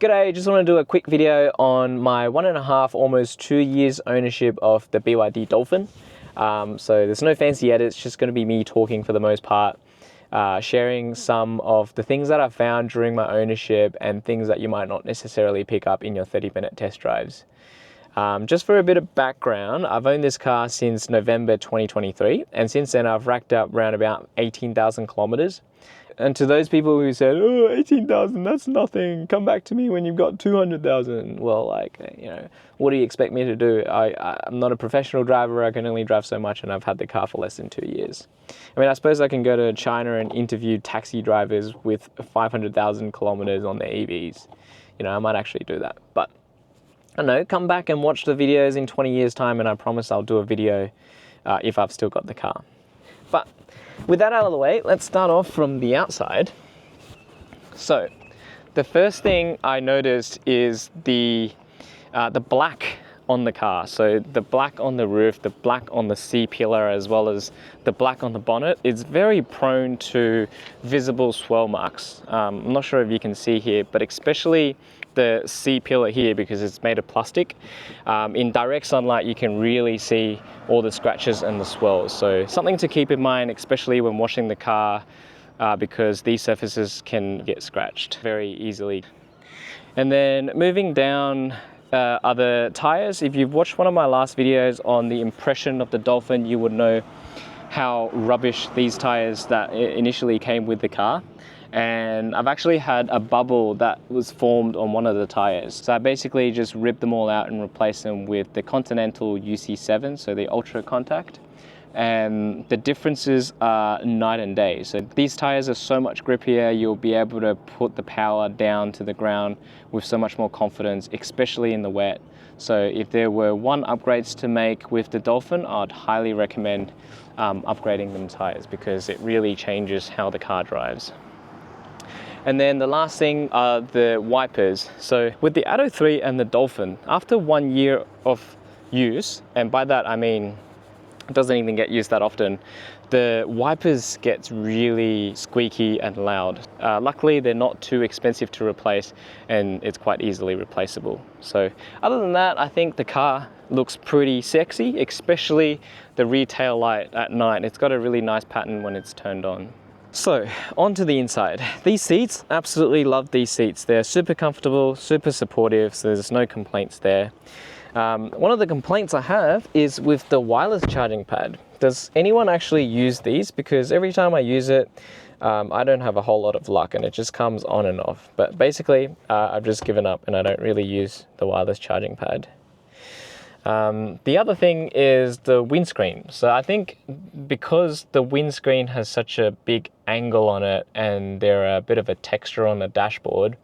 G'day, just want to do a quick video on my 1.5, almost 2 years ownership of the BYD Dolphin. So there's no fancy edits, just going to be me talking for the most part, sharing some of the things that I've found during my ownership and things that you might not necessarily pick up in your 30-minute test drives. Just for a bit of background, I've owned this car since November 2023, and since then I've racked up around about 18,000 kilometers. And to those people who said, oh, 18,000, that's nothing, come back to me when you've got 200,000. Well, what do you expect me to do? I'm not a professional driver, I can only drive so much, and I've had the car for less than 2 years. I mean, I suppose I can go to China and interview taxi drivers with 500,000 kilometers on their EVs. I might actually do that, but I don't know, come back and watch the videos in 20 years time and I promise I'll do a video if I've still got the car. But with that out of the way, let's start off from the outside. So the first thing I noticed is the black on the car. So the black on the roof, the black on the C-pillar, as well as the black on the bonnet is very prone to visible swirl marks. I'm not sure if you can see here, but especially the C-pillar here, because it's made of plastic. In direct sunlight, you can really see all the scratches and the swirls. So something to keep in mind, especially when washing the car, because these surfaces can get scratched very easily. And then moving down other tires, if you've watched one of my last videos on the impression of the Dolphin, you would know how rubbish these tires that initially came with the car. And I've actually had a bubble that was formed on one of the tires. So I basically just ripped them all out and replaced them with the Continental UC7, so the Ultra Contact. And the differences are night and day. So these tires are so much grippier, you'll be able to put the power down to the ground with so much more confidence, especially in the wet. So if there were one upgrades to make with the Dolphin, I'd highly recommend upgrading them tires, because it really changes how the car drives. And then the last thing are the wipers. So with the Atto 3 and the Dolphin, after 1 year of use, and by that I mean it doesn't even get used that often, the wipers get really squeaky and loud. Luckily, they're not too expensive to replace and it's quite easily replaceable. So other than that, I think the car looks pretty sexy, especially the rear tail light at night. It's got a really nice pattern when it's turned on. So onto the inside. These seats, absolutely love these seats. They're super comfortable, super supportive, so there's no complaints there. One of the complaints I have is with the wireless charging pad. Does anyone actually use these? Because every time I use it, I don't have a whole lot of luck and it just comes on and off. But basically, I've just given up and I don't really use the wireless charging pad. The other thing is the windscreen. So I think because the windscreen has such a big angle on it and there are a bit of a texture on the dashboard,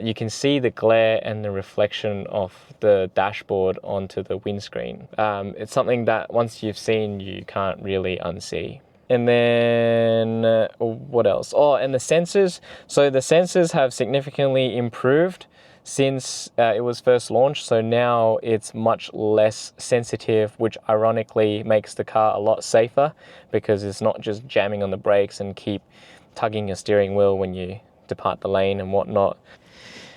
you can see the glare and the reflection of the dashboard onto the windscreen. It's something that once you've seen, you can't really unsee. And then what else? Oh, and the sensors. So the sensors have significantly improved since it was first launched. So now it's much less sensitive, which ironically makes the car a lot safer, because it's not just jamming on the brakes and keep tugging your steering wheel when you depart the lane and whatnot.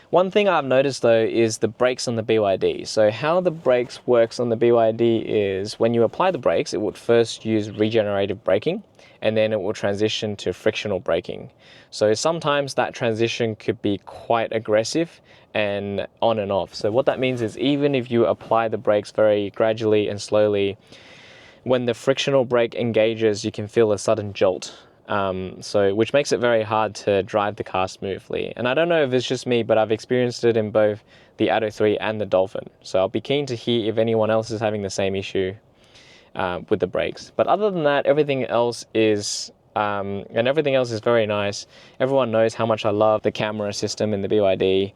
One thing I've noticed though is the brakes on the BYD. So how the brakes works on the BYD is when you apply the brakes, it would first use regenerative braking and then it will transition to frictional braking. So sometimes that transition could be quite aggressive and on and off. So what that means is even if you apply the brakes very gradually and slowly, when the frictional brake engages, you can feel a sudden jolt. Which makes it very hard to drive the car smoothly. And I don't know if it's just me, but I've experienced it in both the Atto 3 and the Dolphin. So I'll be keen to hear if anyone else is having the same issue with the brakes. But other than that, everything else is very nice. Everyone knows how much I love the camera system in the BYD.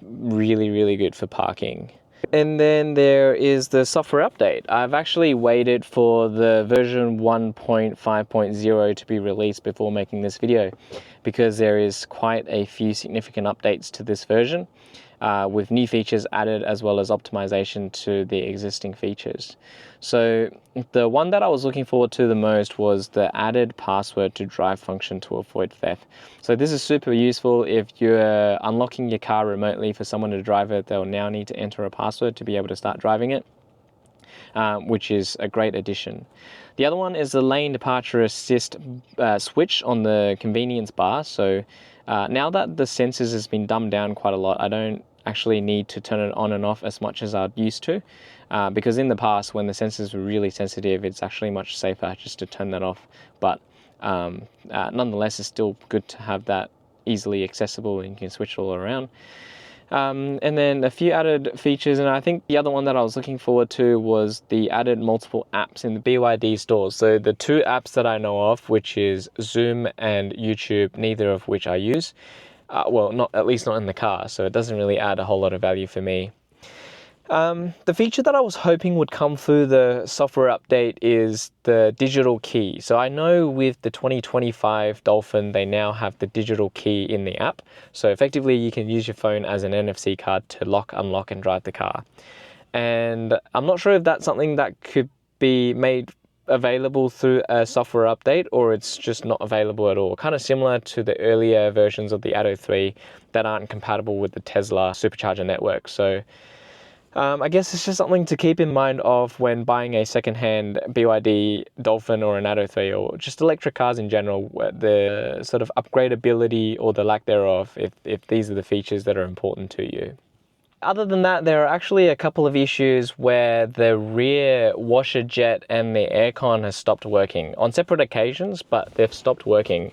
Really, really good for parking. And then there is the software update. I've actually waited for the version 1.5.0 to be released before making this video, because there is quite a few significant updates to this version. with new features added as well as optimization to the existing features. So the one that I was looking forward to the most was the added password to drive function to avoid theft. So this is super useful if you're unlocking your car remotely for someone to drive it. They'll now need to enter a password to be able to start driving it, which is a great addition. The other one is the lane departure assist switch on the convenience bar. So now that the sensors has been dumbed down quite a lot, I don't actually need to turn it on and off as much as I'd used to, because in the past when the sensors were really sensitive, it's actually much safer just to turn that off. But nonetheless, it's still good to have that easily accessible and you can switch it all around. And then a few added features, and I think the other one that I was looking forward to was the added multiple apps in the BYD stores. So the two apps that I know of, which is Zoom and YouTube, neither of which I use. Well, at least not in the car, so it doesn't really add a whole lot of value for me. The feature that I was hoping would come through the software update is the digital key. So I know with the 2025 Dolphin, they now have the digital key in the app. So effectively, you can use your phone as an NFC card to lock, unlock, and drive the car. And I'm not sure if that's something that could be made available through a software update, or it's just not available at all. Kind of similar to the earlier versions of the Atto 3 that aren't compatible with the Tesla supercharger network. So I guess it's just something to keep in mind of when buying a second-hand BYD Dolphin or an Atto 3, or just electric cars in general, the sort of upgradability or the lack thereof, if these are the features that are important to you. Other than that, there are actually a couple of issues where the rear washer jet and the aircon has stopped working on separate occasions, but they've stopped working.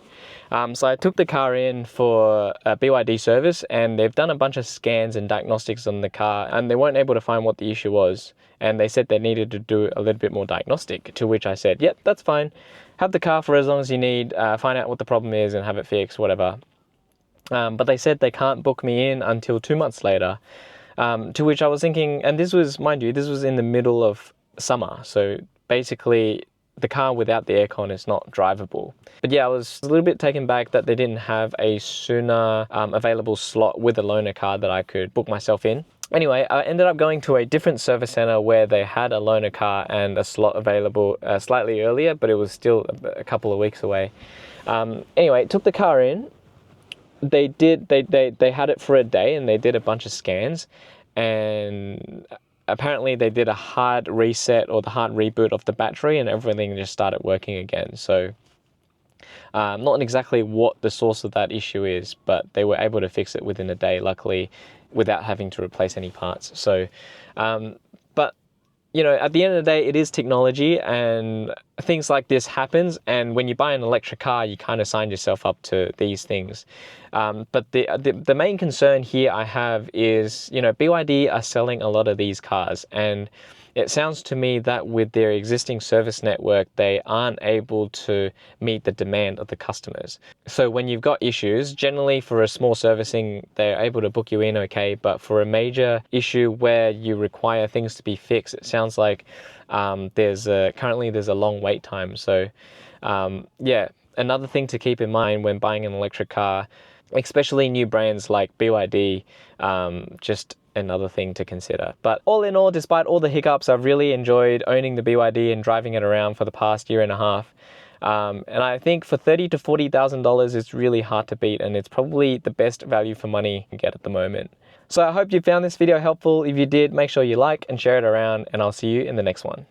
So I took the car in for a BYD service, and they've done a bunch of scans and diagnostics on the car, and they weren't able to find what the issue was. And they said they needed to do a little bit more diagnostic, to which I said, yep, that's fine. Have the car for as long as you need, find out what the problem is and have it fixed, whatever. But they said they can't book me in until 2 months later. To which I was thinking, and this was, mind you, this was in the middle of summer. So basically, the car without the aircon is not drivable. But yeah, I was a little bit taken back that they didn't have a sooner available slot with a loaner car that I could book myself in. Anyway, I ended up going to a different service center where they had a loaner car and a slot available slightly earlier, but it was still a couple of weeks away. Anyway, took the car in. They had it for a day, and they did a bunch of scans, and apparently they did a hard reset or the hard reboot of the battery, and everything just started working again. So not exactly what the source of that issue is, but they were able to fix it within a day, luckily, without having to replace any parts. So but you know, at the end of the day, it is technology, and things like this happens. And when you buy an electric car, you kind of sign yourself up to these things. But the main concern here I have is, you know, BYD are selling a lot of these cars, and it sounds to me that with their existing service network, they aren't able to meet the demand of the customers. So when you've got issues, generally for a small servicing, they're able to book you in okay. But for a major issue where you require things to be fixed, it sounds like currently there's a long wait time. So yeah, another thing to keep in mind when buying an electric car, especially new brands like BYD, just another thing to consider. But all in all, despite all the hiccups, I've really enjoyed owning the BYD and driving it around for the past year and a half. And I think for $30,000 to $40,000, it's really hard to beat, and it's probably the best value for money you can get at the moment. So I hope you found this video helpful. If you did, make sure you like and share it around, and I'll see you in the next one.